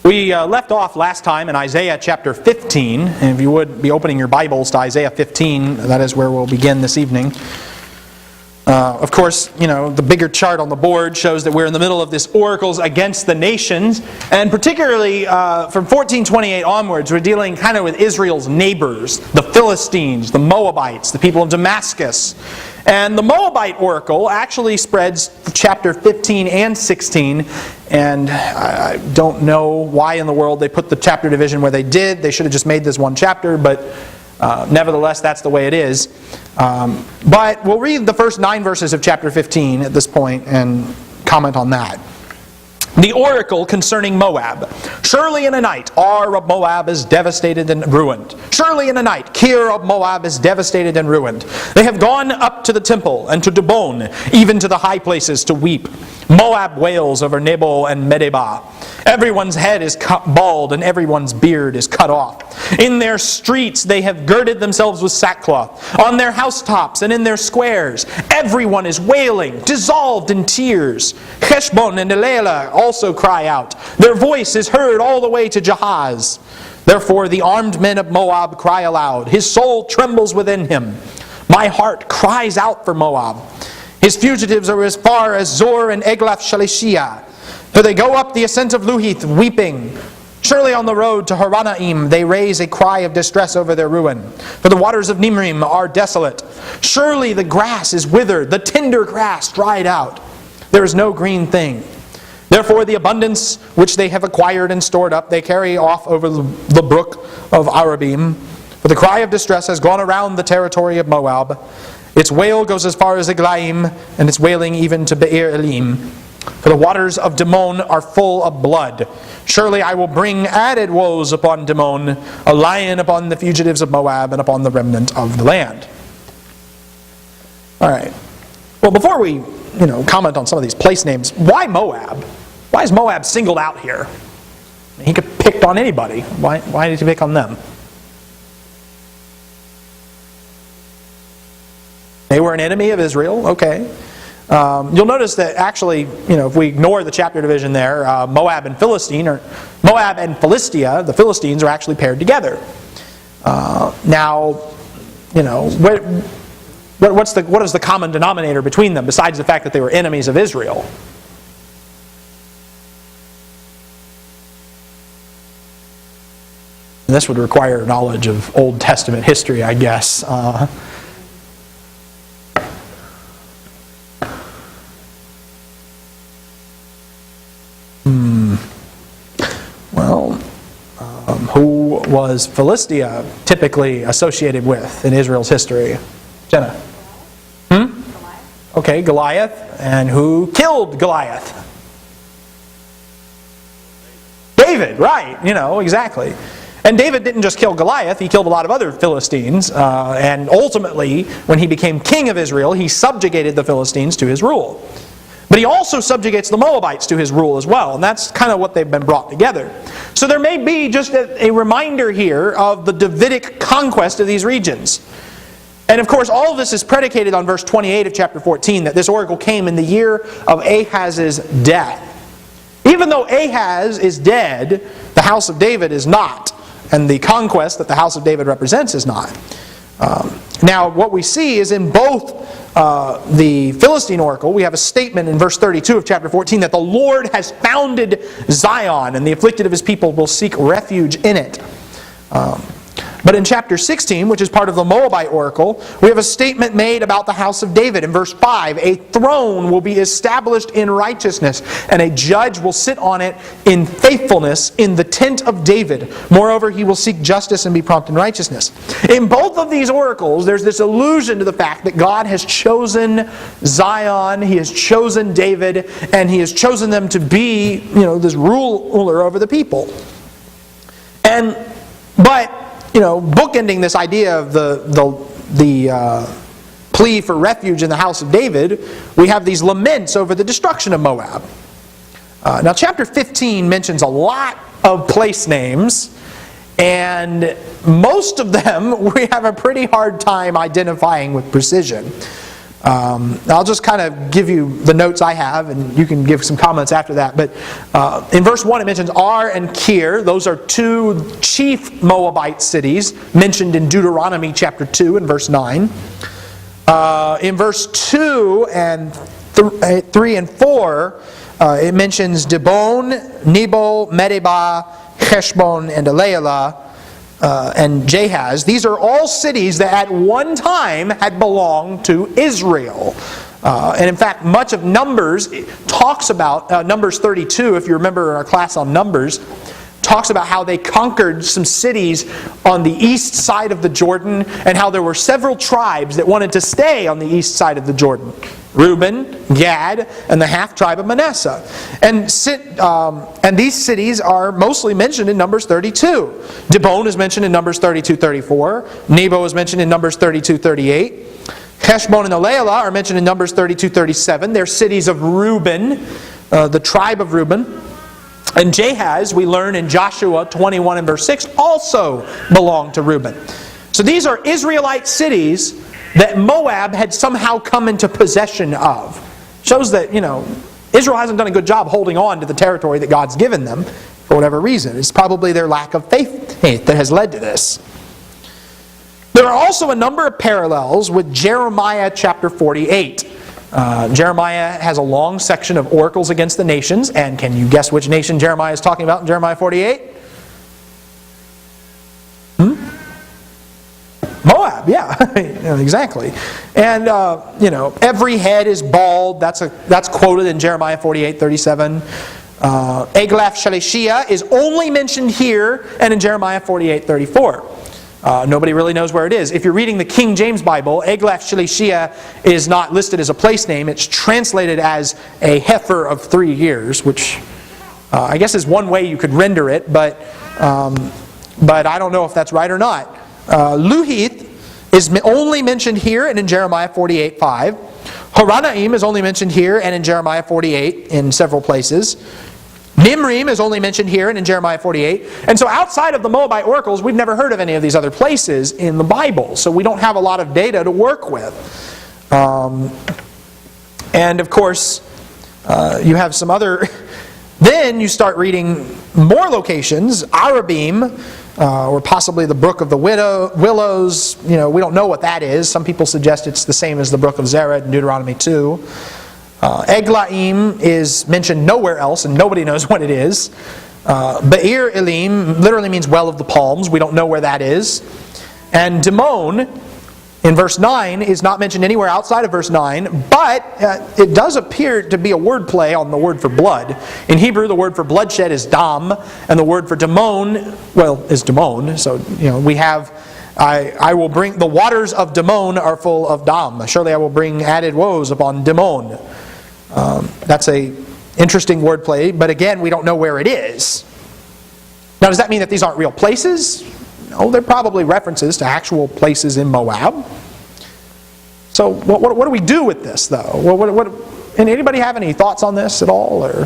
We left off last time in Isaiah chapter 15, and if you would be opening your Bibles to Isaiah 15, that is where we'll begin this evening. Of course, the bigger chart on the board shows that we're in the middle of this oracles against the nations, and particularly from 1428 onwards, we're dealing kind of with Israel's neighbors, the Philistines, the Moabites, the people of Damascus. And the Moabite oracle actually spreads chapter 15 and 16, and I don't know why in the world they put the chapter division where they did. They should have just made this one chapter, but nevertheless, that's the way it is. But we'll read the first 9 verses of chapter 15 at this point and comment on that. The oracle concerning Moab. Surely in a night, Ar of Moab is devastated and ruined. Surely in a night, Kir of Moab is devastated and ruined. They have gone up to the temple and to Dibon, even to the high places to weep. Moab wails over Nebo and Medeba. Everyone's head is bald and everyone's beard is cut off. In their streets they have girded themselves with sackcloth. On their housetops and in their squares, everyone is wailing, dissolved in tears. Heshbon and Elealeh also cry out. Their voice is heard all the way to Jahaz. Therefore the armed men of Moab cry aloud. His soul trembles within him. My heart cries out for Moab. His fugitives are as far as Zor and Eglath Shalishiyah. For they go up the ascent of Luhith, weeping. Surely on the road to Horonaim they raise a cry of distress over their ruin. For the waters of Nimrim are desolate. Surely the grass is withered, the tender grass dried out. There is no green thing. Therefore the abundance which they have acquired and stored up, they carry off over the brook of Arabim. For the cry of distress has gone around the territory of Moab. Its wail goes as far as Eglaim, and its wailing even to Be'er Elim. For the waters of Dimon are full of blood. Surely I will bring added woes upon Dimon, a lion upon the fugitives of Moab, and upon the remnant of the land. Alright. Well, before we comment on some of these place names, why Moab? Why is Moab singled out here? He could have picked on anybody. Why did he pick on them? They were an enemy of Israel, okay. You'll notice that actually, if we ignore the chapter division there, Moab and Philistia, the Philistines, are actually paired together. What is the common denominator between them besides the fact that they were enemies of Israel? And this would require knowledge of Old Testament history, I guess. Who was Philistia typically associated with in Israel's history? Jenna? Goliath. Okay, Goliath. And who killed Goliath? David, right. Exactly. And David didn't just kill Goliath, he killed a lot of other Philistines. And ultimately, when he became king of Israel, he subjugated the Philistines to his rule. But he also subjugates the Moabites to his rule as well, and that's kind of what they've been brought together. So there may be just a reminder here of the Davidic conquest of these regions. And of course, all of this is predicated on verse 28 of chapter 14, that this oracle came in the year of Ahaz's death. Even though Ahaz is dead, the house of David is not, and the conquest that the house of David represents is not. Now, what we see is in both the Philistine oracle, we have a statement in verse 32 of chapter 14 that the Lord has founded Zion, and the afflicted of his people will seek refuge in it. But in chapter 16, which is part of the Moabite oracle, we have a statement made about the house of David. In verse 5, a throne will be established in righteousness, and a judge will sit on it in faithfulness in the tent of David. Moreover, he will seek justice and be prompt in righteousness. In both of these oracles, there's this allusion to the fact that God has chosen Zion, He has chosen David, and He has chosen them to be, this ruler over the people. But bookending this idea of the plea for refuge in the house of David, we have these laments over the destruction of Moab. Now, chapter 15 mentions a lot of place names, and most of them we have a pretty hard time identifying with precision. I'll just kind of give you the notes I have, and you can give some comments after that. But in verse 1 it mentions Ar and Kir. Those are two chief Moabite cities mentioned in Deuteronomy chapter 2 and verse 9. In verse 2 and 3 and 4, it mentions Dibon, Nebo, Medeba, Heshbon, and Elealeh, and Jahaz. These are all cities that at one time had belonged to Israel. And in fact, much of Numbers talks about, Numbers 32, if you remember our class on Numbers, talks about how they conquered some cities on the east side of the Jordan, and how there were several tribes that wanted to stay on the east side of the Jordan. Reuben, Gad, and the half-tribe of Manasseh. And these cities are mostly mentioned in Numbers 32. Dibon is mentioned in Numbers 32:34. Nebo is mentioned in Numbers 32:38. Heshbon and Elealeh are mentioned in Numbers 32:37. They're cities of Reuben, the tribe of Reuben. And Jahaz, we learn in Joshua 21 and verse 6, also belonged to Reuben. So these are Israelite cities that Moab had somehow come into possession of. Shows that, Israel hasn't done a good job holding on to the territory that God's given them for whatever reason. It's probably their lack of faith that has led to this. There are also a number of parallels with Jeremiah chapter 48. Jeremiah has a long section of oracles against the nations, and can you guess which nation Jeremiah is talking about in Jeremiah 48? Moab, yeah, exactly. And every head is bald. That's quoted in Jeremiah 48:37. Eglath-Shalishiyah is only mentioned here and in Jeremiah 48:34. Nobody really knows where it is. If you're reading the King James Bible, Eglath-Shalishiyah is not listed as a place name. It's translated as a heifer of 3 years, which I guess is one way you could render it, but I don't know if that's right or not. Luhith is only mentioned here and in Jeremiah 48:5. Horonaim is only mentioned here and in Jeremiah 48 in several places. Nimrim is only mentioned here and in Jeremiah 48. And so outside of the Moabite oracles, we've never heard of any of these other places in the Bible. So we don't have a lot of data to work with. And of course, you have some other... Then you start reading more locations. Arabim, or possibly the Brook of the Willows. We don't know what that is. Some people suggest it's the same as the Brook of Zered in Deuteronomy 2. Eglaim is mentioned nowhere else, and nobody knows what it is. Be'er Elim literally means well of the palms. We don't know where that is. And Dimon, in verse 9, is not mentioned anywhere outside of verse 9, but it does appear to be a word play on the word for blood. In Hebrew, the word for bloodshed is dam, and the word for Dimon, is Dimon. So, we have... I will bring... The waters of Dimon are full of dam. Surely I will bring added woes upon Dimon. That's a interesting wordplay, but again, we don't know where it is. Now, does that mean that these aren't real places? No, they're probably references to actual places in Moab. So, what do we do with this, though? And anybody have any thoughts on this at all, or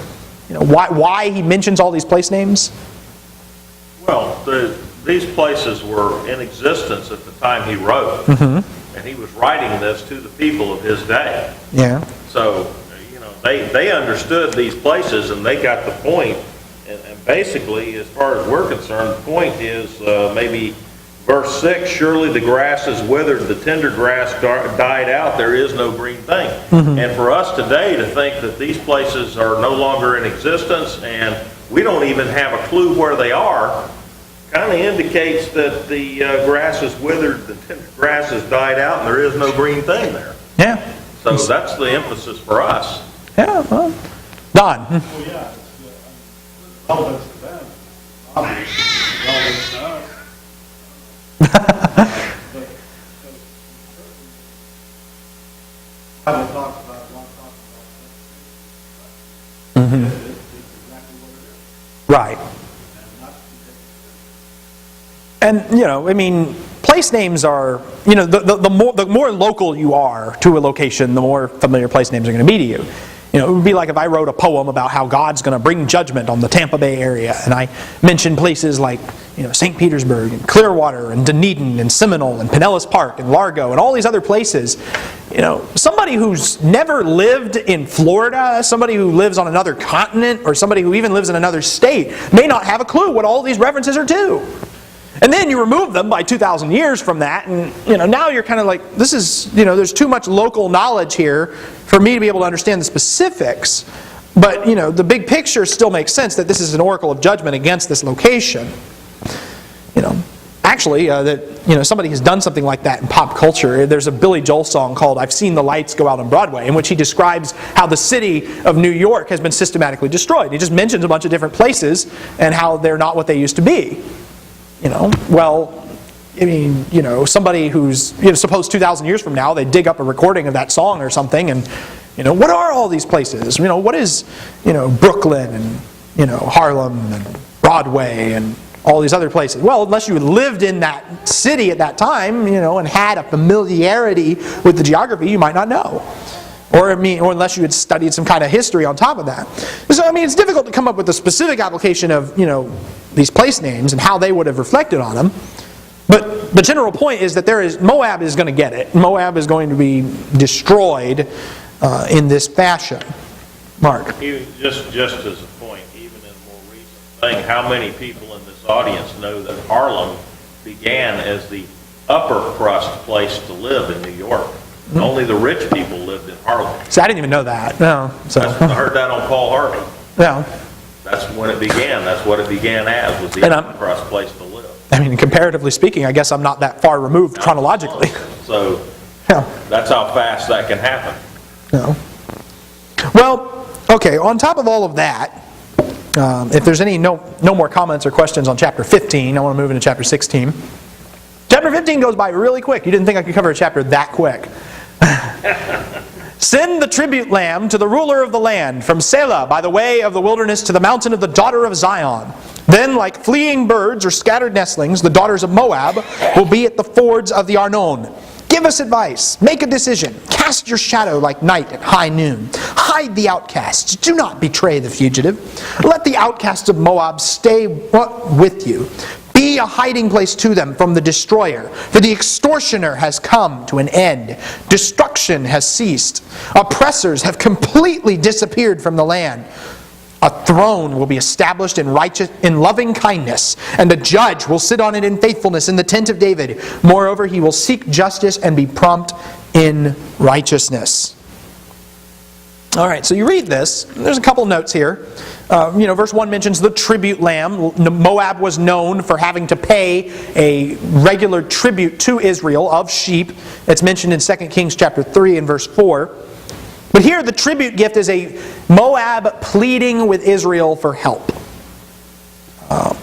why he mentions all these place names? Well, these places were in existence at the time he wrote, and he was writing this to the people of his day. Yeah. So, they understood these places, and they got the point. And basically, as far as we're concerned, the point is maybe verse 6, surely the grass is withered, the tender grass died out, there is no green thing. And for us today to think that these places are no longer in existence and we don't even have a clue where they are, kind of indicates that the grass is withered, the tender grass has died out, and there is no green thing there. Yeah. So that's the emphasis for us. Yeah, well, Don. Well, yeah, it's relevance to them. Obviously, relevance to us. But Bible talks about one talks about it's exactly what it is. Right. And place names are, the more local you are to a location, the more familiar place names are going to be to you. It would be like if I wrote a poem about how God's going to bring judgment on the Tampa Bay area, and I mentioned places like St. Petersburg and Clearwater and Dunedin and Seminole and Pinellas Park and Largo and all these other places. Somebody who's never lived in Florida, somebody who lives on another continent, or somebody who even lives in another state may not have a clue what all these references are to. And then you remove them by 2,000 years from that, and now you're kind of like, this is, there's too much local knowledge here for me to be able to understand the specifics. But, the big picture still makes sense that this is an oracle of judgment against this location. Actually, somebody has done something like that in pop culture. There's a Billy Joel song called "I've Seen the Lights Go Out on Broadway," in which he describes how the city of New York has been systematically destroyed. He just mentions a bunch of different places and how they're not what they used to be. Somebody who's, suppose 2,000 years from now, they dig up a recording of that song or something, and, what are all these places? What is, Brooklyn and, Harlem and Broadway and all these other places? Well, unless you lived in that city at that time, and had a familiarity with the geography, you might not know. Or unless you had studied some kind of history on top of that. So, it's difficult to come up with a specific application of, these place names and how they would have reflected on them. But the general point is that Moab is going to get it. Moab is going to be destroyed in this fashion. Mark? Just as a point, even in a more recent thing, how many people in this audience know that Harlem began as the upper crust place to live in New York? Only the rich people lived in Harlem. See, I didn't even know that. No. So. I heard that on Paul Harvey. Yeah. That's when it began. That's what it began as, was the upper crust place to live. Comparatively speaking, I guess I'm not that far removed chronologically. So, that's how fast that can happen. No. Well, okay, on top of all of that, if there's no more comments or questions on chapter 15, I want to move into chapter 16. Chapter 15 goes by really quick. You didn't think I could cover a chapter that quick. Send the tribute lamb to the ruler of the land, from Selah by the way of the wilderness to the mountain of the daughter of Zion. Then, like fleeing birds or scattered nestlings, the daughters of Moab will be at the fords of the Arnon. Give us advice. Make a decision. Cast your shadow like night at high noon. Hide the outcasts. Do not betray the fugitive. Let the outcasts of Moab stay with you. Be a hiding place to them from the destroyer. For the extortioner has come to an end. Destruction has ceased. Oppressors have completely disappeared from the land. A throne will be established in loving kindness, and a judge will sit on it in faithfulness in the tent of David. Moreover, he will seek justice and be prompt in righteousness. All right, so you read this. There's a couple notes here. Verse 1 mentions the tribute lamb. Moab was known for having to pay a regular tribute to Israel of sheep. It's mentioned in 2 Kings chapter 3 and verse 4. But here the tribute gift is a Moab pleading with Israel for help.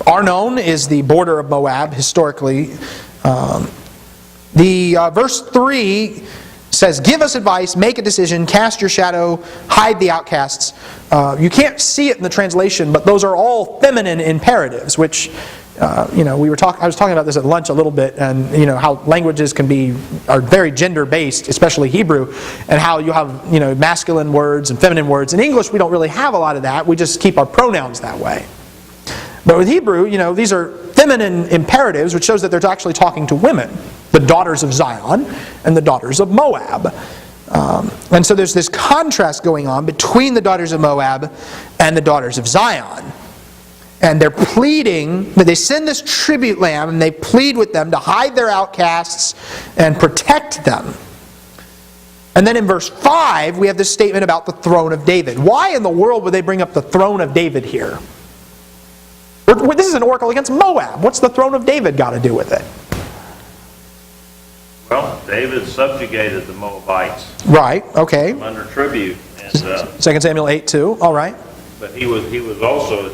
Arnon is the border of Moab historically. Verse 3 says, give us advice, make a decision, cast your shadow, hide the outcasts. You can't see it in the translation, but those are all feminine imperatives, which, I was talking about this at lunch a little bit, and how languages are very gender-based, especially Hebrew, and how you have, masculine words and feminine words. In English, we don't really have a lot of that. We just keep our pronouns that way. But with Hebrew, these are feminine imperatives, which shows that they're actually talking to women, the daughters of Zion and the daughters of Moab. And so there's this contrast going on between the daughters of Moab and the daughters of Zion. And they're pleading, they send this tribute lamb and they plead with them to hide their outcasts and protect them. And then in verse 5, we have this statement about the throne of David. Why in the world would they bring up the throne of David here? This is an oracle against Moab. What's the throne of David got to do with it? Well, David subjugated the Moabites. Right, okay. Under tribute. And, 2 Samuel 8:2, all right. But he was also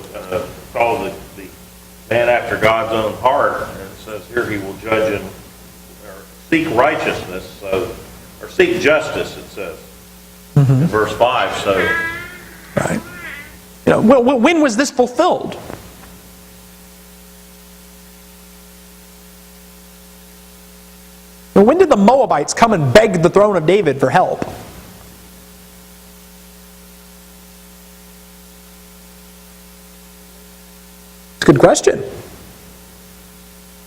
called the man after God's own heart. And it says here he will judge or seek righteousness, or seek justice, it says, in verse 5. So, right. When was this fulfilled? When did the Moabites come and beg the throne of David for help? It's a good question.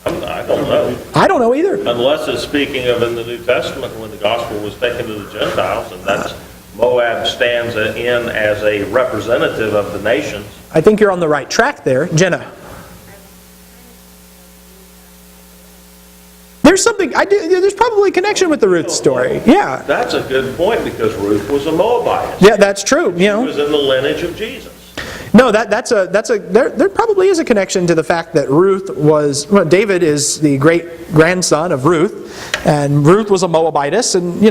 I don't know. I don't know either. Unless it's speaking of in the New Testament when the gospel was taken to the Gentiles, and that's Moab stands in as a representative of the nations. I think you're on the right track there. Jenna. There's something, there's probably a connection with the Ruth story. Yeah. That's a good point because Ruth was a Moabite. Yeah, that's true. She was in the lineage of Jesus. No, there probably is a connection to the fact that David is the great grandson of Ruth, and Ruth was a Moabitess, and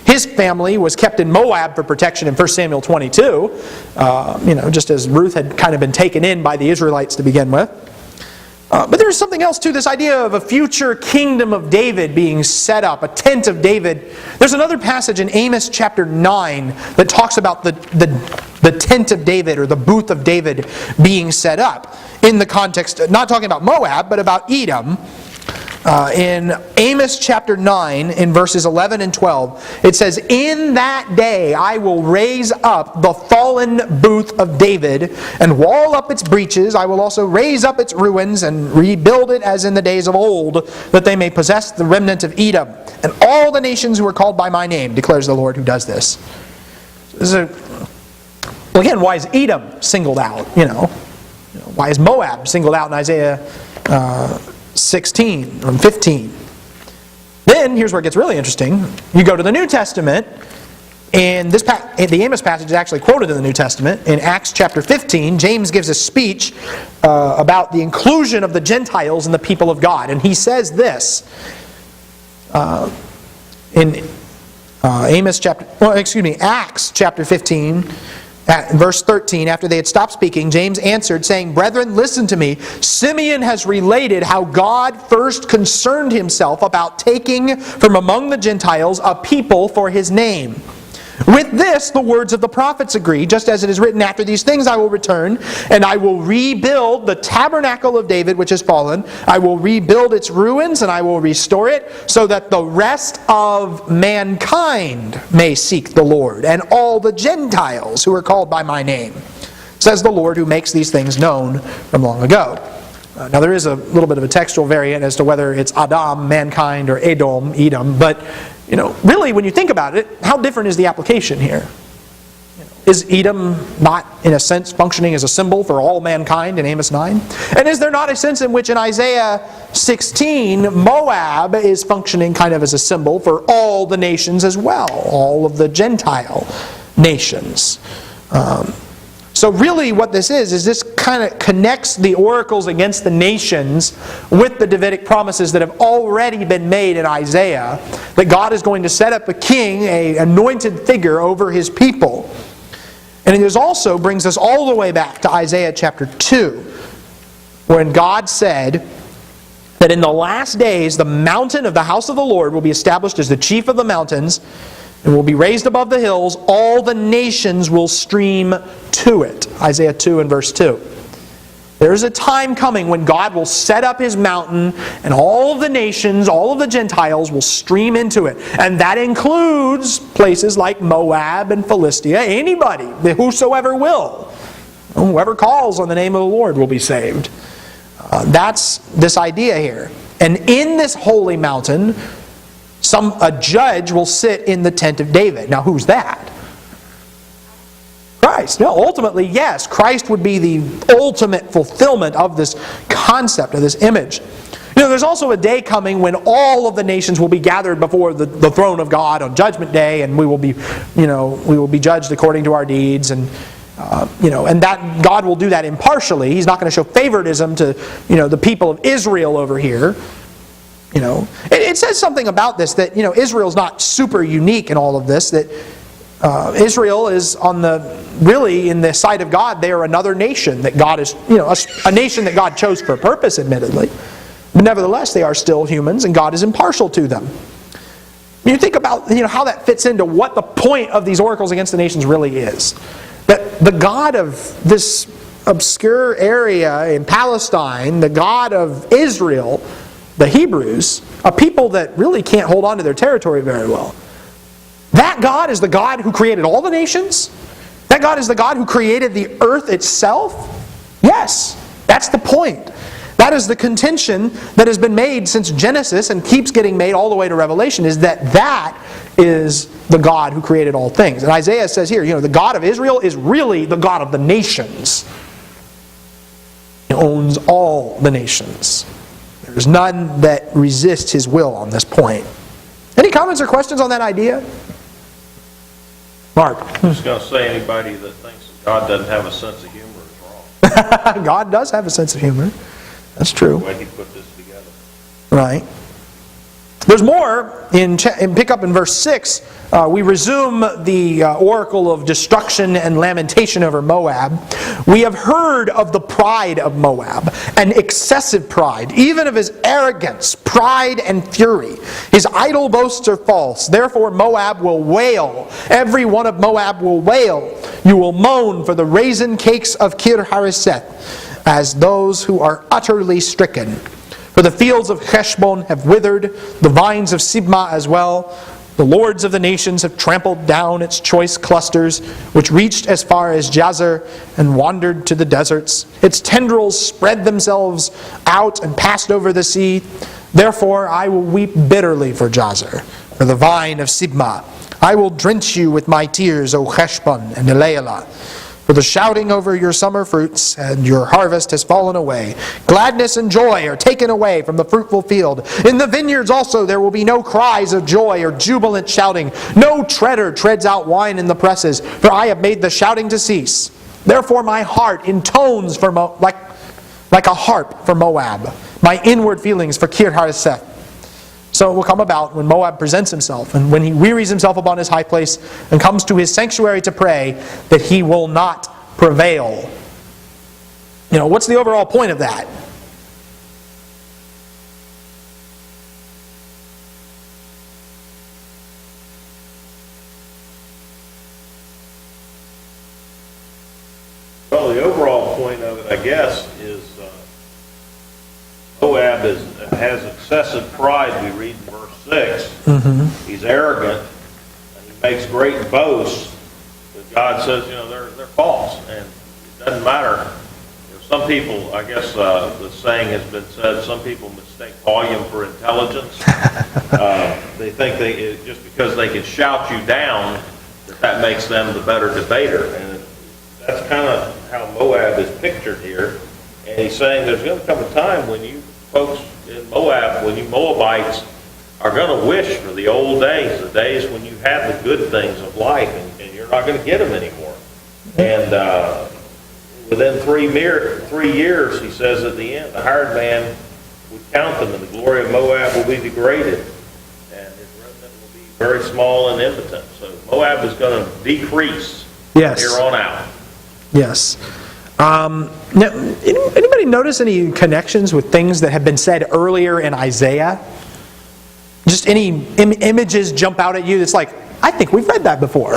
his family was kept in Moab for protection in 1 Samuel 22, just as Ruth had kind of been taken in by the Israelites to begin with. But there's something else too, this idea of a future kingdom of David being set up, a tent of David. There's another passage in Amos chapter 9 that talks about the tent of David or the booth of David being set up in the context, not talking about Moab, but about Edom. In Amos chapter 9, in verses 11 and 12, it says, "In that day I will raise up the fallen booth of David, and wall up its breaches. I will also raise up its ruins, and rebuild it as in the days of old, that they may possess the remnant of Edom, and all the nations who are called by my name, declares the Lord who does this." Well, again, why is Edom singled out? Why is Moab singled out in Isaiah 16 or 15? Then, here's where it gets really interesting. You go to the New Testament, and the Amos passage is actually quoted in the New Testament. In Acts chapter 15, James gives a speech about the inclusion of the Gentiles in the people of God. And he says this in Acts chapter 15, verse 13, after they had stopped speaking, James answered, saying, "Brethren, listen to me. Simeon has related how God first concerned himself about taking from among the Gentiles a people for his name. With this, the words of the prophets agree, just as it is written, after these things I will return, and I will rebuild the tabernacle of David which has fallen. I will rebuild its ruins, and I will restore it, so that the rest of mankind may seek the Lord, and all the Gentiles who are called by my name, says the Lord who makes these things known from long ago." Now there is a little bit of a textual variant as to whether it's Adam, mankind, or Edom, but really, when you think about it, how different is the application here? Is Edom not, in a sense, functioning as a symbol for all mankind in Amos 9? And is there not a sense in which in Isaiah 16, Moab is functioning kind of as a symbol for all the nations as well, all of the Gentile nations? So really what this is this kind of connects the oracles against the nations with the Davidic promises that have already been made in Isaiah, that God is going to set up a king, an anointed figure over his people. And it also brings us all the way back to Isaiah chapter 2, when God said that in the last days the mountain of the house of the Lord will be established as the chief of the mountains, and will be raised above the hills. All the nations will stream to it. Isaiah 2 and verse 2. There is a time coming when God will set up His mountain, and all of the nations, all of the Gentiles will stream into it. And that includes places like Moab and Philistia. Anybody, whosoever will. Whoever calls on the name of the Lord will be saved. That's this idea here. And in this holy mountain, a judge will sit in the tent of David. Now, who's that? Christ. Now, ultimately, yes, Christ would be the ultimate fulfillment of this concept, of this image. There's also a day coming when all of the nations will be gathered before the throne of God on Judgment Day, and we will be judged according to our deeds, and that God will do that impartially. He's not going to show favoritism to the people of Israel over here. It says something about this that Israel's not super unique in all of this. That Israel is really in the sight of God. They are another nation that God is a nation that God chose for a purpose, admittedly, but nevertheless they are still humans, and God is impartial to them. You think about how that fits into what the point of these oracles against the nations really is. That the God of this obscure area in Palestine, the God of Israel, the Hebrews, a people that really can't hold on to their territory very well. That God is the God who created all the nations? That God is the God who created the earth itself? Yes. That's the point. That is the contention that has been made since Genesis and keeps getting made all the way to Revelation, is that is the God who created all things. And Isaiah says here, the God of Israel is really the God of the nations. He owns all the nations. There is none that resists His will on this point. Any comments or questions on that idea? Mark? I'm just going to say anybody that thinks that God doesn't have a sense of humor is wrong. God does have a sense of humor. That's true. The way He put this together. Right. There's more. Pick up in verse 6. We resume the oracle of destruction and lamentation over Moab. We have heard of the pride of Moab, an excessive pride, even of his arrogance, pride, and fury. His idle boasts are false. Therefore Moab will wail. Every one of Moab will wail. You will moan for the raisin cakes of Kir Hareseth, as those who are utterly stricken. For the fields of Heshbon have withered, the vines of Sibmah as well. The lords of the nations have trampled down its choice clusters, which reached as far as Jazer and wandered to the deserts. Its tendrils spread themselves out and passed over the sea. Therefore I will weep bitterly for Jazer, for the vine of Sibmah. I will drench you with my tears, O Heshbon and Elealeh. For the shouting over your summer fruits and your harvest has fallen away. Gladness and joy are taken away from the fruitful field. In the vineyards also there will be no cries of joy or jubilant shouting. No treader treads out wine in the presses, for I have made the shouting to cease. Therefore my heart intones for like a harp for Moab, my inward feelings for Kir Hareseth. So it will come about when Moab presents himself, and when he wearies himself upon his high place and comes to his sanctuary to pray, that he will not prevail. What's the overall point of that? Well, the overall point of it, I guess, is Moab has excessive pride, we read in verse 6. Mm-hmm. He's arrogant, and he makes great boasts, but God says, they're false, and it doesn't matter. Some people, I guess the saying has been said, some people mistake volume for intelligence. They think just because they can shout you down, that makes them the better debater. And that's kind of how Moab is pictured here. And he's saying there's going to come a time when you folks in Moab, when you Moabites are going to wish for the old days, the days when you had the good things of life, and you're not going to get them anymore. And within 3 years, he says at the end, the hired man would count them, and the glory of Moab will be degraded, and his remnant will be very small and impotent. So Moab is going to decrease here on out. Yes. Now, anybody notice any connections with things that have been said earlier in Isaiah? Just any images jump out at you that's like, I think we've read that before.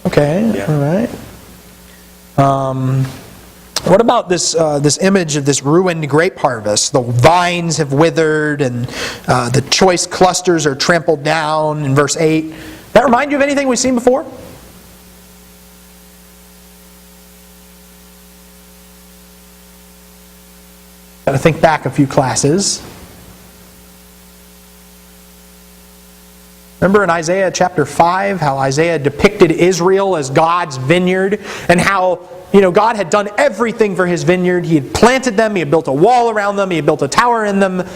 Okay, yeah. All right. What about this image of this ruined grape harvest? The vines have withered and the choice clusters are trampled down in verse 8. That remind you of anything we've seen before? Got to think back a few classes. Remember in Isaiah chapter 5 how Isaiah depicted Israel as God's vineyard, and how God had done everything for His vineyard. He had planted them, He had built a wall around them, He had built a tower in them,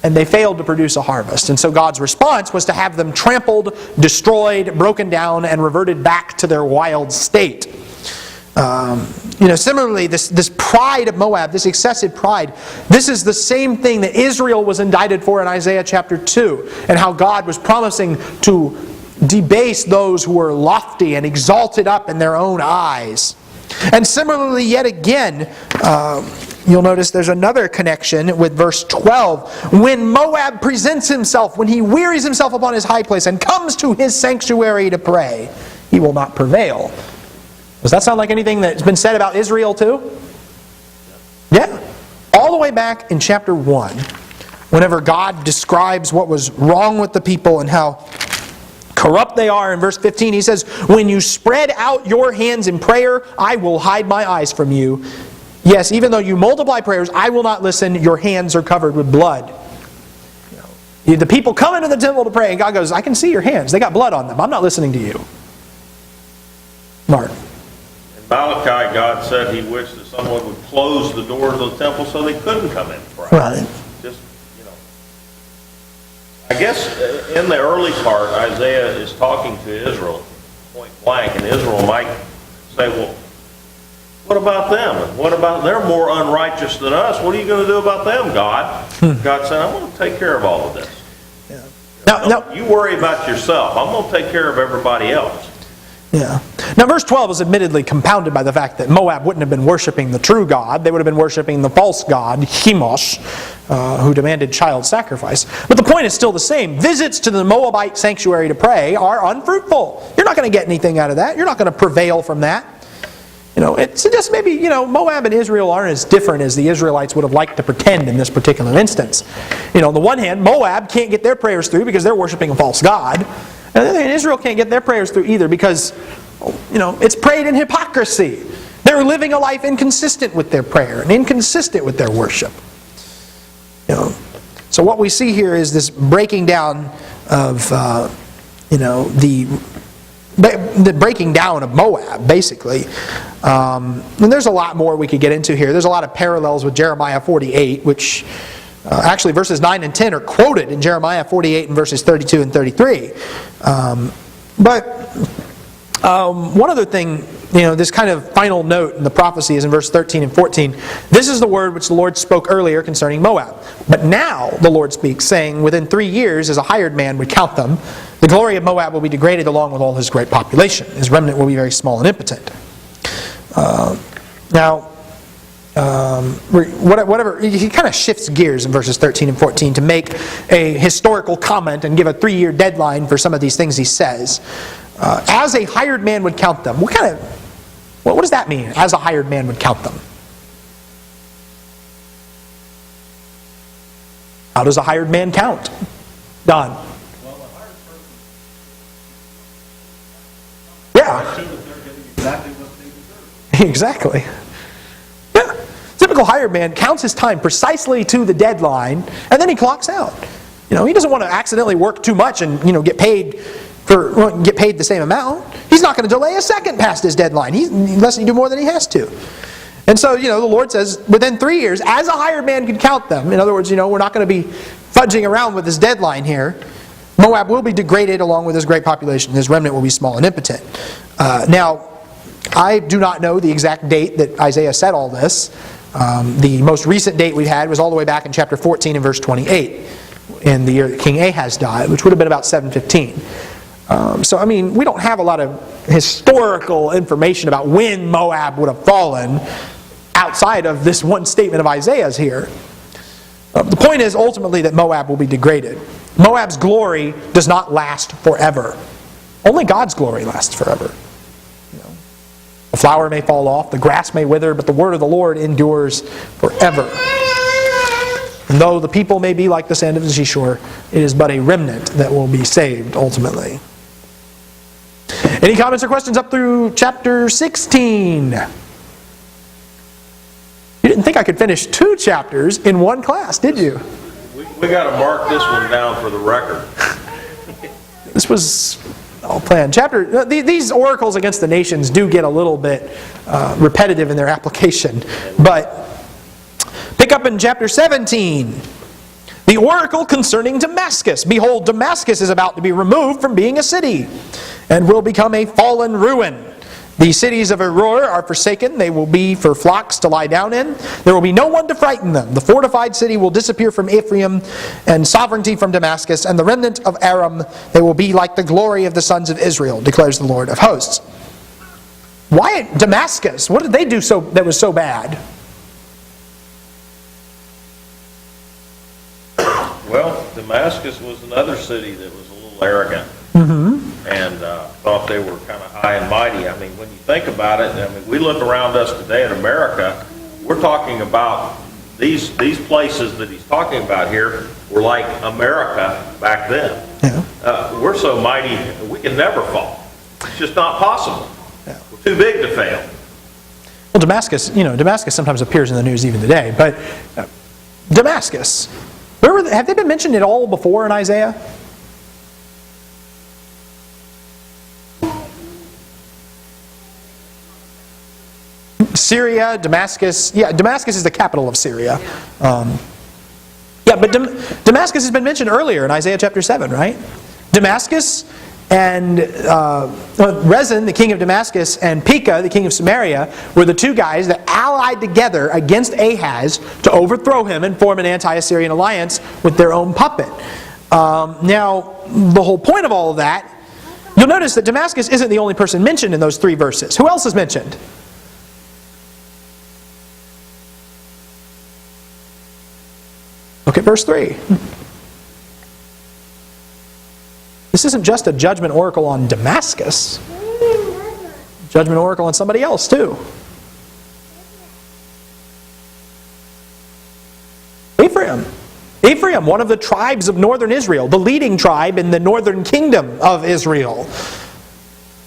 and they failed to produce a harvest. And so God's response was to have them trampled, destroyed, broken down, and reverted back to their wild state. Similarly, this pride of Moab, this excessive pride, this is the same thing that Israel was indicted for in Isaiah chapter 2, and how God was promising to debase those who were lofty and exalted up in their own eyes. And similarly, yet again, you'll notice there's another connection with verse 12. When Moab presents himself, when he wearies himself upon his high place and comes to his sanctuary to pray, he will not prevail. Does that sound like anything that's been said about Israel too? Yeah. All the way back in chapter 1, whenever God describes what was wrong with the people and how Corrupt they are. In verse 15 he says, when you spread out your hands in prayer, I will hide my eyes from you. Yes, even though you multiply prayers, I will not listen. Your hands are covered with blood. The people come into the temple to pray, and God goes, I can see your hands. They got blood on them. I'm not listening to you. Mark. In Malachi, God said He wished that someone would close the doors of the temple so they couldn't come in and pray. Right. Just, I guess in the early part, Isaiah is talking to Israel, point blank, and Israel might say, well, what about them? And what about, they're more unrighteous than us. What are you going to do about them, God? God said, I'm going to take care of all of this. Now, you worry about yourself. I'm going to take care of everybody else. Yeah. Now, verse 12 is admittedly compounded by the fact that Moab wouldn't have been worshiping the true God. They would have been worshiping the false god, Chemosh, who demanded child sacrifice. But the point is still the same. Visits to the Moabite sanctuary to pray are unfruitful. You're not going to get anything out of that. You're not going to prevail from that. It suggests maybe, Moab and Israel aren't as different as the Israelites would have liked to pretend in this particular instance. On the one hand, Moab can't get their prayers through because they're worshiping a false god. And on the other hand, Israel can't get their prayers through either because, it's prayed in hypocrisy. They're living a life inconsistent with their prayer and inconsistent with their worship. So what we see here is this breaking down of, the breaking down of Moab, basically. And there's a lot more we could get into here. There's a lot of parallels with Jeremiah 48, which actually verses 9 and 10 are quoted in Jeremiah 48 and verses 32 and 33. One other thing, this kind of final note in the prophecy is in verse 13 and 14. This is the word which the Lord spoke earlier concerning Moab. But now the Lord speaks, saying, within 3 years, as a hired man would count them, the glory of Moab will be degraded along with all his great population. His remnant will be very small and impotent. Whatever, he kind of shifts gears in verses 13 and 14 to make a historical comment and give a 3-year deadline for some of these things he says. As a hired man would count them. What does that mean? As a hired man would count them. How does a hired man count? Don. Well, a hired person, Yeah. sure that they're getting exactly what they deserve. Exactly. Yeah. Typical hired man counts his time precisely to the deadline, and then he clocks out. He doesn't want to accidentally work too much and get paid the same amount. He's not going to delay a second past his deadline, unless he do more than he has to. And so, the Lord says, within 3 years, as a hired man could count them. In other words, we're not going to be fudging around with this deadline here. Moab will be degraded along with his great population. His remnant will be small and impotent. Now, I do not know the exact date that Isaiah said all this. The most recent date we had was all the way back in chapter 14 and verse 28, in the year that King Ahaz died, which would have been about 715. We don't have a lot of historical information about when Moab would have fallen outside of this one statement of Isaiah's here. The point is ultimately that Moab will be degraded. Moab's glory does not last forever. Only God's glory lasts forever. The flower may fall off, the grass may wither, but the word of the Lord endures forever. And though the people may be like the sand of the seashore, it is but a remnant that will be saved ultimately. Any comments or questions up through chapter 16? You didn't think I could finish 2 chapters in one class, did you? We got to mark this one down for the record. This was all planned. These oracles against the nations do get a little bit repetitive in their application. But pick up in chapter 17. The oracle concerning Damascus. Behold, Damascus is about to be removed from being a city, and will become a fallen ruin. The cities of Aroer are forsaken. They will be for flocks to lie down in. There will be no one to frighten them. The fortified city will disappear from Ephraim, and sovereignty from Damascus, and the remnant of Aram. They will be like the glory of the sons of Israel, declares the Lord of hosts. Why Damascus? What did they do that was so bad? Well, Damascus was another city that was a little arrogant. And thought they were kind of high and mighty. When you think about it, we look around us today in America, we're talking about these places that he's talking about here were like America back then. Yeah. we're so mighty, we can never fall. It's just not possible. We're too big to fail. Well, Damascus sometimes appears in the news even today, but Damascus, have they been mentioned at all before in Isaiah? Syria, Damascus. Yeah, Damascus is the capital of Syria. But Damascus has been mentioned earlier in Isaiah chapter 7, right? Damascus and Rezin, the king of Damascus, and Pekah, the king of Samaria, were the two guys that allied together against Ahaz to overthrow him and form an anti-Assyrian alliance with their own puppet. Now, the whole point of all of that, you'll notice that Damascus isn't the only person mentioned in those 3 verses. Who else is mentioned? Look at verse 3. This isn't just a judgment oracle on Damascus. Judgment oracle on somebody else too. Ephraim, one of the tribes of northern Israel, the leading tribe in the northern kingdom of Israel.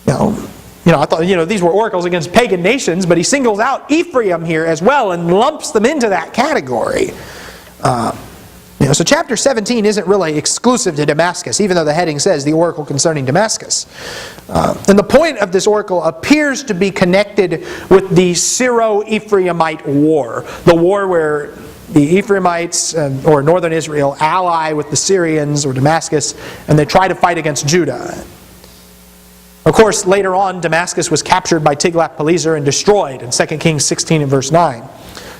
I thought these were oracles against pagan nations, but he singles out Ephraim here as well and lumps them into that category. So chapter 17 isn't really exclusive to Damascus, even though the heading says the oracle concerning Damascus. And the point of this oracle appears to be connected with the Syro-Ephraimite war, the war where the Ephraimites or northern Israel ally with the Syrians or Damascus, and they try to fight against Judah. Of course, later on, Damascus was captured by Tiglath-Pileser and destroyed in 2 Kings 16 and verse 9.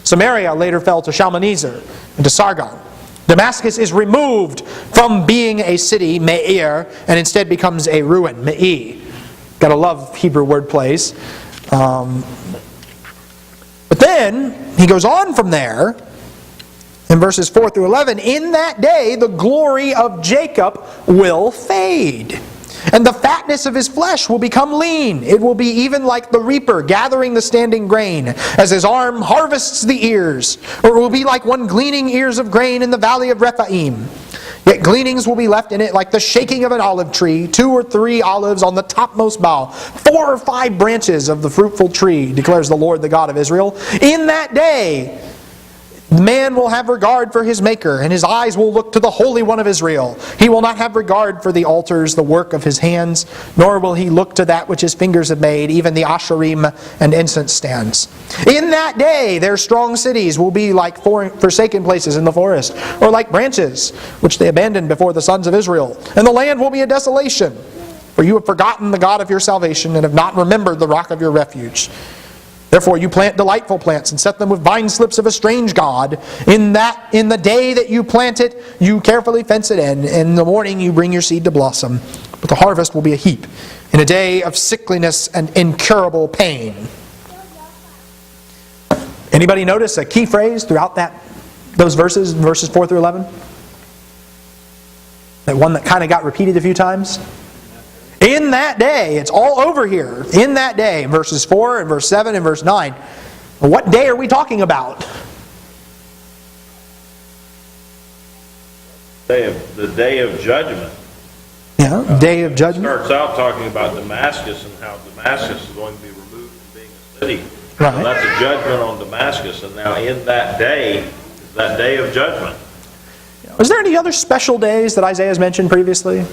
Samaria later fell to Shalmaneser and to Sargon. Damascus is removed from being a city, Me'ir, and instead becomes a ruin, Me'i. Gotta love Hebrew word plays. But then, he goes on from there, in verses 4 through 11, in that day the glory of Jacob will fade, and the fatness of his flesh will become lean. It will be even like the reaper gathering the standing grain, as his arm harvests the ears. Or it will be like one gleaning ears of grain in the valley of Rephaim. Yet gleanings will be left in it like the shaking of an olive tree, 2 or 3 olives on the topmost bough, 4 or 5 branches of the fruitful tree, declares the Lord, the God of Israel. In that day, man will have regard for his Maker, and his eyes will look to the Holy One of Israel. He will not have regard for the altars, the work of his hands, nor will he look to that which his fingers have made, even the Asherim and incense stands. In that day their strong cities will be like forsaken places in the forest, or like branches which they abandoned before the sons of Israel. And the land will be a desolation, for you have forgotten the God of your salvation, and have not remembered the rock of your refuge. Therefore you plant delightful plants and set them with vine slips of a strange god. In the day that you plant it, you carefully fence it in. In the morning you bring your seed to blossom. But the harvest will be a heap in a day of sickliness and incurable pain. Anybody notice a key phrase throughout those verses 4 through 11? That one that kind of got repeated a few times? In that day, it's all over here. In that day, verses 4 and verse 7 and verse 9. What day are we talking about? The day of judgment. Yeah, day of judgment. It starts out talking about Damascus and how Damascus is going to be removed from being a city. Right. So that's a judgment on Damascus, and now in that day is that day of judgment. Was there any other special days that Isaiah has mentioned previously?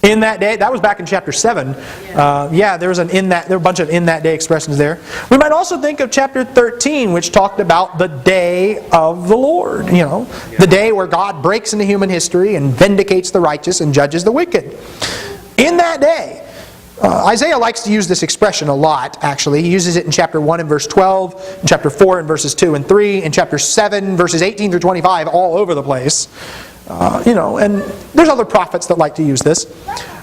In that day, that was back in chapter 7. There were a bunch of in that day expressions there. We might also think of chapter 13, which talked about the day of the Lord. The day where God breaks into human history and vindicates the righteous and judges the wicked. In that day. Isaiah likes to use this expression a lot, actually. He uses it in chapter 1 and verse 12, in chapter 4 and verses 2 and 3, in chapter 7, verses 18 through 25, all over the place. And there's other prophets that like to use this.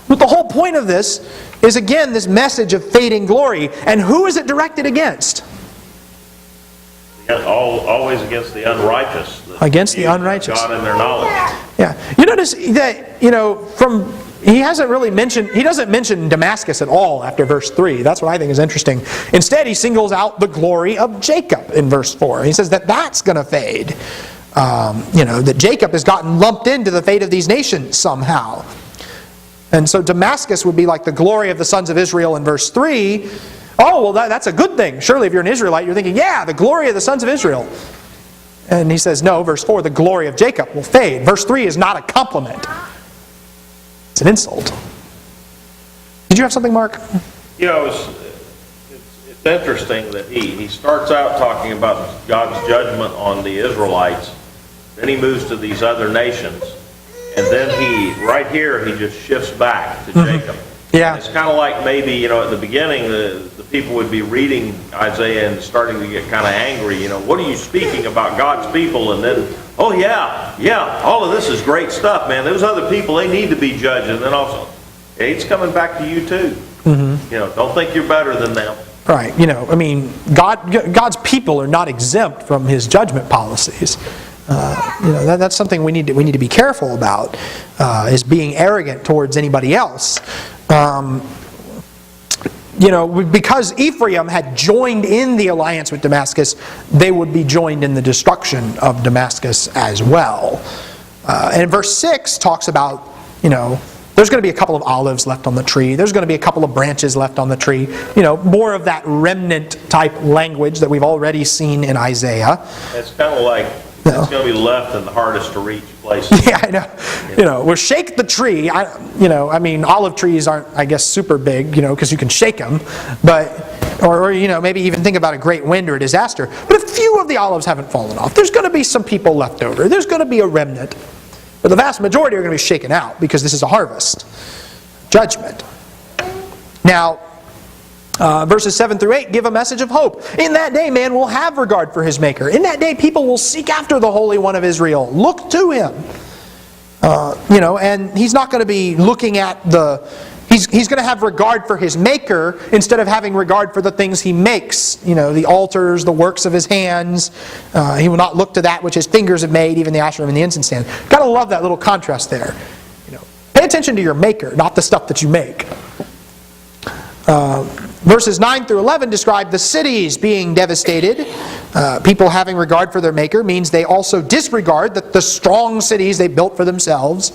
But the whole point of this is, again, this message of fading glory. And who is it directed against? Always against the unrighteous. Against the unrighteous. God in their knowledge. Yeah. You notice that, from he doesn't mention Damascus at all after verse 3. That's what I think is interesting. Instead, he singles out the glory of Jacob in verse 4. He says that that's going to fade. That Jacob has gotten lumped into the fate of these nations somehow. And so Damascus would be like the glory of the sons of Israel in verse 3. Oh, well, that's a good thing. Surely if you're an Israelite, you're thinking, yeah, the glory of the sons of Israel. And he says, no, verse 4, the glory of Jacob will fade. Verse 3 is not a compliment. It's an insult. Did you have something, Mark? It's interesting that he starts out talking about God's judgment on the Israelites. Then he moves to these other nations. And then right here, he just shifts back to Jacob. Yeah. It's kind of like maybe, at the beginning, the people would be reading Isaiah and starting to get kind of angry. What are you speaking about God's people? And then, oh yeah, all of this is great stuff, man. Those other people, they need to be judged. And then also, it's coming back to you too. Don't think you're better than them. Right. God's people are not exempt from His judgment policies. That's something we need to be careful about, is being arrogant towards anybody else. Because Ephraim had joined in the alliance with Damascus, they would be joined in the destruction of Damascus as well. And verse 6 talks about, there's going to be a couple of olives left on the tree. There's going to be a couple of branches left on the tree. More of that remnant type language that we've already seen in Isaiah. It's kind of like it's going to be left in the hardest to reach places. Yeah, I know. We'll shake the tree. Olive trees aren't, I guess, super big, because you can shake them. But, or maybe even think about a great wind or a disaster. But a few of the olives haven't fallen off. There's going to be some people left over. There's going to be a remnant. But the vast majority are going to be shaken out because this is a harvest. Judgment. Now, verses 7 through 8 give a message of hope. In that day, man will have regard for his Maker. In that day, people will seek after the Holy One of Israel. Look to Him. And He's not going to be looking at He's going to have regard for His Maker instead of having regard for the things He makes. The altars, the works of His hands. He will not look to that which His fingers have made, even the Asherim and the incense stand. Got to love that little contrast there. Pay attention to your Maker, not the stuff that you make. Verses 9 through 11 describe the cities being devastated. People having regard for their Maker means they also disregard the strong cities they built for themselves.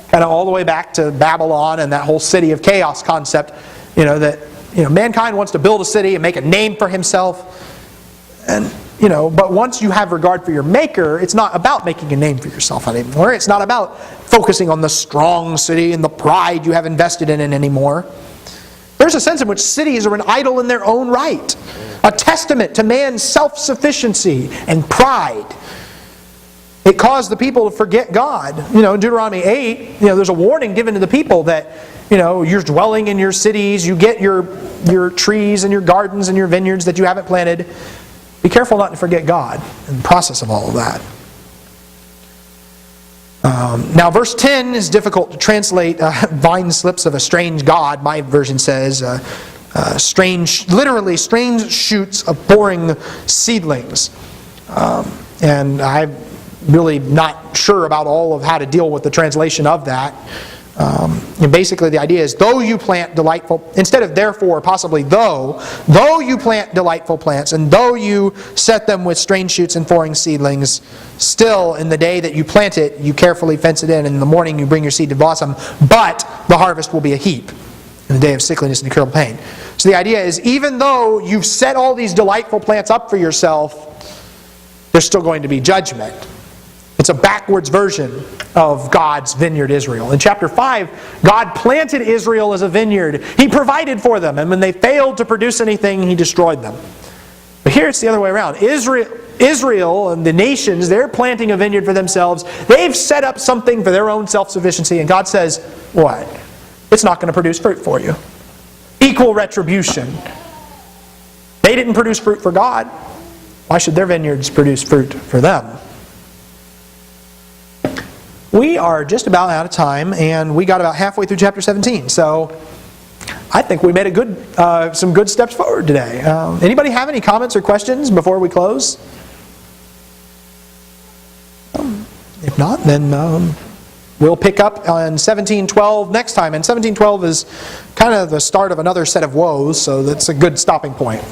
Kind of all the way back to Babylon and that whole city of chaos concept. Mankind wants to build a city and make a name for himself. But once you have regard for your Maker, it's not about making a name for yourself anymore. It's not about focusing on the strong city and the pride you have invested in it anymore. There's a sense in which cities are an idol in their own right. A testament to man's self-sufficiency and pride. It caused the people to forget God. In Deuteronomy 8, there's a warning given to the people that, you're dwelling in your cities, you get your trees and your gardens and your vineyards that you haven't planted. Be careful not to forget God in the process of all of that. Now verse 10 is difficult to translate. Vine slips of a strange god, my version says. Literally strange shoots of boring seedlings. And I'm really not sure about all of how to deal with the translation of that. And basically the idea is, though you plant delightful, instead of therefore, possibly though you plant delightful plants, and though you set them with strange shoots and foreign seedlings, still in the day that you plant it, you carefully fence it in the morning you bring your seed to blossom, but the harvest will be a heap in the day of sickliness and incurable pain. So the idea is, even though you've set all these delightful plants up for yourself, there's still going to be judgment. It's a backwards version of God's vineyard Israel. In chapter 5, God planted Israel as a vineyard. He provided for them, and when they failed to produce anything, He destroyed them. But here it's the other way around. Israel and the nations, they're planting a vineyard for themselves. They've set up something for their own self-sufficiency, and God says, what? It's not going to produce fruit for you. Equal retribution. They didn't produce fruit for God. Why should their vineyards produce fruit for them? We are just about out of time, and we got about halfway through chapter 17. So I think we made some good steps forward today. Anybody have any comments or questions before we close? If not, then We'll pick up on 1712 next time, and 1712 is kind of the start of another set of woes, so that's a good stopping point.